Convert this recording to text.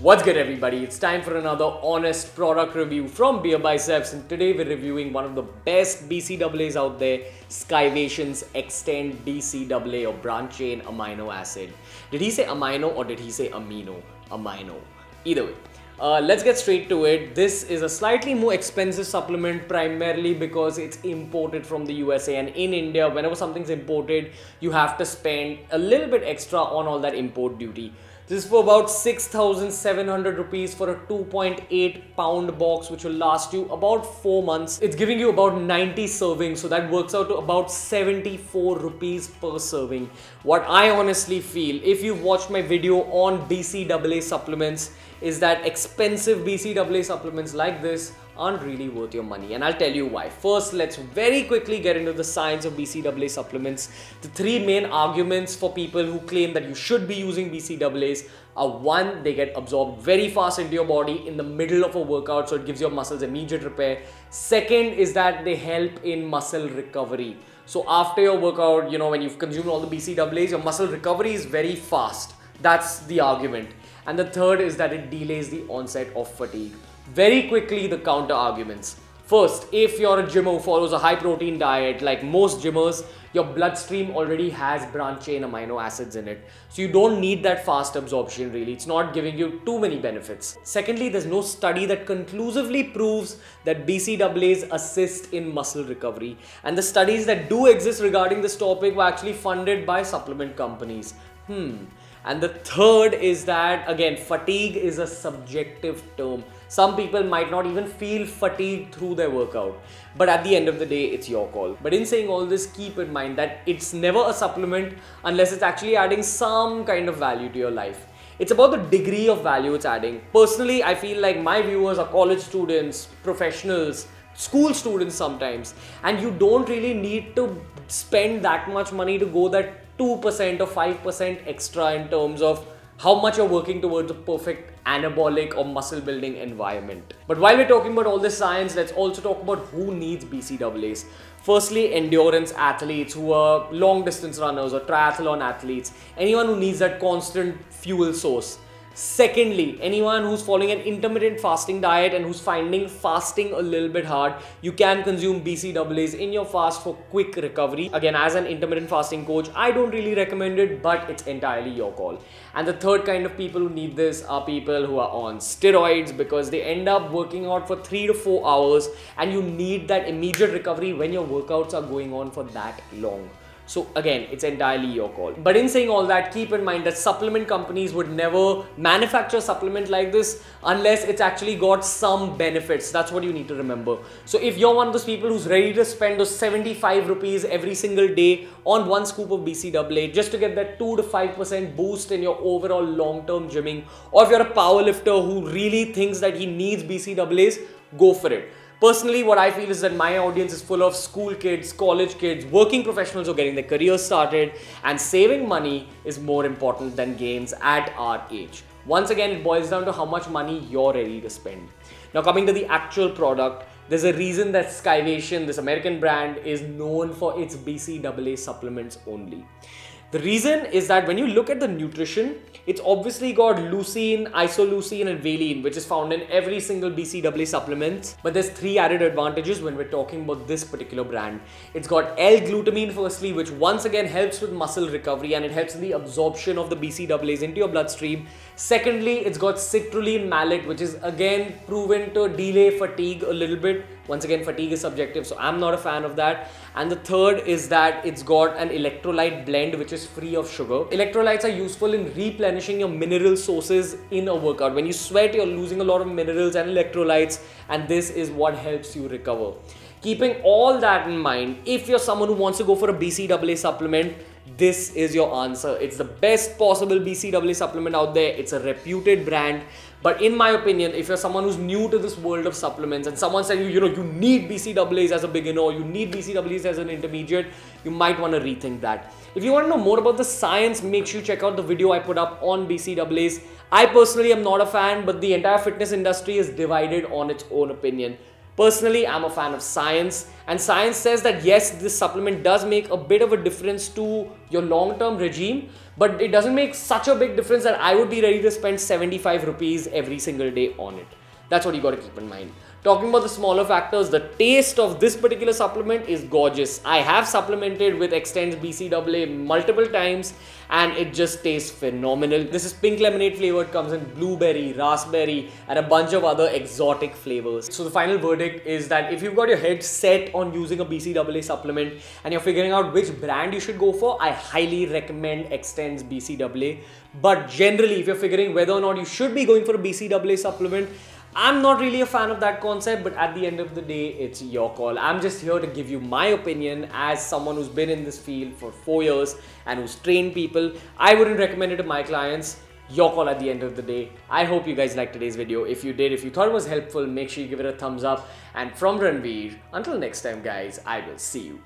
What's good, everybody? It's time for another honest product review from BeerBiceps, and today we're reviewing one of the best BCAAs out there, Scivation Xtend BCAA, or branch chain amino acid. Did he say amino or did he say amino? Amino. Either way. Let's get straight to it. This is a slightly more expensive supplement, primarily because it's imported from the USA, and in India, whenever something's imported, you have to spend a little bit extra on all that import duty. This is for about 6,700 rupees for a 2.8 pound box, which will last you about 4 months. It's giving you about 90 servings, so that works out to about 74 rupees per serving. What I honestly feel, if you've watched my video on BCAA supplements, is that expensive BCAA supplements like this aren't really worth your money, and I'll tell you why. First, let's very quickly get into the science of BCAA supplements. The three main arguments for people who claim that you should be using BCAAs are: one, they get absorbed very fast into your body in the middle of a workout, so it gives your muscles immediate repair. Second is that they help in muscle recovery. So after your workout, when you've consumed all the BCAAs, your muscle recovery is very fast. That's the argument. And the third is that it delays the onset of fatigue. Very quickly, the counter arguments. First, if you're a gymmer who follows a high protein diet, like most gymmers, your bloodstream already has branch chain amino acids in it. So you don't need that fast absorption really. It's not giving you too many benefits. Secondly, there's no study that conclusively proves that BCAAs assist in muscle recovery. And the studies that do exist regarding this topic were actually funded by supplement companies. And the third is that, again, fatigue is a subjective term. Some people might not even feel fatigued through their workout. But at the end of the day, it's your call. But in saying all this, keep in mind that it's never a supplement unless it's actually adding some kind of value to your life. It's about the degree of value it's adding. Personally, I feel like my viewers are college students, professionals, school students sometimes, and you don't really need to spend that much money to go that 2% or 5% extra in terms of how much you're working towards a perfect anabolic or muscle building environment. But while we're talking about all this science, let's also talk about who needs BCAAs. Firstly, endurance athletes who are long distance runners or triathlon athletes, anyone who needs that constant fuel source. Secondly, anyone who's following an intermittent fasting diet and who's finding fasting a little bit hard, you can consume BCAAs in your fast for quick recovery. Again, as an intermittent fasting coach, I don't really recommend it, but it's entirely your call. And the third kind of people who need this are people who are on steroids, because they end up working out for 3 to 4 hours and you need that immediate recovery when your workouts are going on for that long. So again, it's entirely your call. But in saying all that, keep in mind that supplement companies would never manufacture a supplement like this unless it's actually got some benefits. That's what you need to remember. So if you're one of those people who's ready to spend those 75 rupees every single day on one scoop of BCAA just to get that 2 to 5% boost in your overall long-term gymming, or if you're a powerlifter who really thinks that he needs BCAAs, go for it. Personally, what I feel is that my audience is full of school kids, college kids, working professionals who are getting their careers started, and saving money is more important than gains at our age. Once again, it boils down to how much money you're ready to spend. Now, coming to the actual product, there's a reason that Scivation, this American brand, is known for its BCAA supplements only. The reason is that when you look at the nutrition, it's obviously got leucine, isoleucine, and valine, which is found in every single BCAA supplement. But there's 3 added advantages when we're talking about this particular brand. It's got L-glutamine firstly, which once again helps with muscle recovery and it helps in the absorption of the BCAAs into your bloodstream. Secondly, it's got citrulline malate, which is again proven to delay fatigue a little bit. Once again, fatigue is subjective, so I'm not a fan of that. And the third is that it's got an electrolyte blend which is free of sugar. Electrolytes are useful in replenishing your mineral sources in a workout. When you sweat, you're losing a lot of minerals and electrolytes, and this is what helps you recover. Keeping all that in mind, if you're someone who wants to go for a BCAA supplement, this is your answer. It's the best possible BCAA supplement out there. It's a reputed brand. But in my opinion, if you're someone who's new to this world of supplements and someone saying, you need BCAAs as a beginner, or you need BCAAs as an intermediate, you might want to rethink that. If you want to know more about the science, make sure you check out the video I put up on BCAAs. I personally am not a fan, but the entire fitness industry is divided on its own opinion. Personally, I'm a fan of science, and science says that yes, this supplement does make a bit of a difference to your long-term regime, but it doesn't make such a big difference that I would be ready to spend 75 rupees every single day on it. That's what you got to keep in mind. Talking about the smaller factors, the taste of this particular supplement is gorgeous. I have supplemented with Xtend BCAA multiple times and it just tastes phenomenal. This is pink lemonade flavored, comes in blueberry, raspberry and a bunch of other exotic flavors. So the final verdict is that if you've got your head set on using a BCAA supplement and you're figuring out which brand you should go for, I highly recommend Xtend's BCAA. But generally, if you're figuring whether or not you should be going for a BCAA supplement, I'm not really a fan of that concept, but at the end of the day, it's your call. I'm just here to give you my opinion as someone who's been in this field for 4 years and who's trained people. I wouldn't recommend it to my clients. Your call at the end of the day. I hope you guys liked today's video. If you did, if you thought it was helpful, make sure you give it a thumbs up. And from Ranveer, until next time guys, I will see you